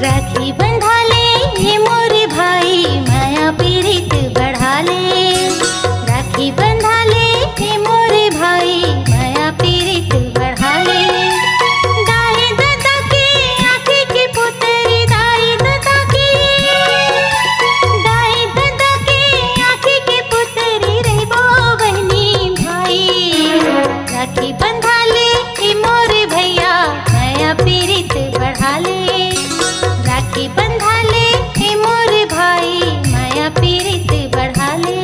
राखी बंधा ले हे मोरे भाई, माया पीरित बढ़ा ले। राखी बंधा ले हे मोरे भाई, माया पीरित बढ़ा ले। दाई दादा के आँखी के पुतरी, दाई दादा के, दाई दादा के आँखी के पुतरी रहबो बहनी भाई। राखी बंधा ले हे मोरे भैया, माया पीरित बढ़ा ले। राखी बंधा ले हे मोरे भाई, माया पीरित बढ़ा ले।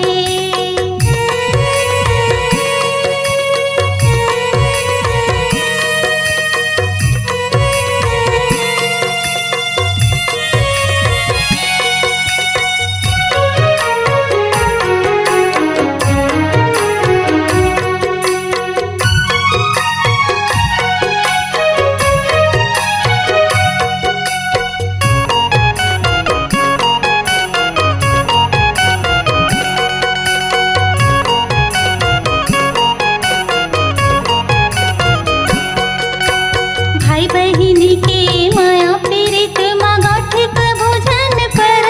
भाई बहिनी के माया पीरित मागाठ क भोजन पर,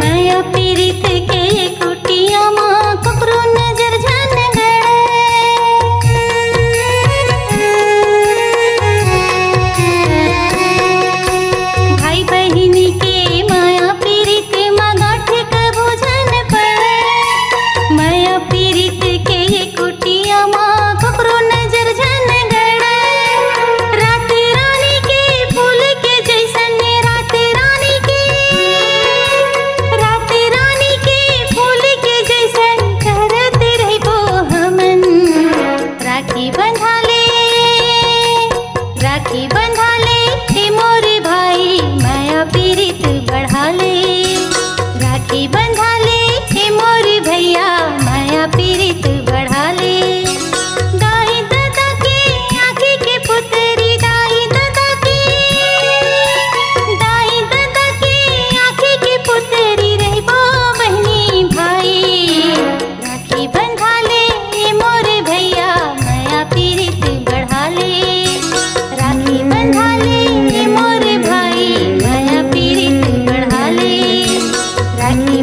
माया पीरित के कुटिया माँ ककरो नजर झन गड़े। भाई बहिनी के माया पीरित मागाठ क भोजन पर, माया पीरित के कुटिया माँ ककरो नजर झन गड़े। रात रानी के फूल के जैसन, रात रानी के, रात रानी के फूल के जैसन करत रहबो हमन। राखी बंधा ले, राखी बंधा ले हे मोरे भाई, माया पीरित बढ़ा ले। राखी बंधा ले हे मोरे भैया, माया पीरित बढ़ा ले। दाई दादा के आँखी के पुतरी, दाई दादा के, दाई दादा के आँखी के पुतरी रहबो बहनी भाई। राखी बंधा ले हे मोरे भैया, माया पीरित बढ़ा ले। राखी बंधा ले हे मोरे भाई, माया पीरित बढ़ा ले। राखी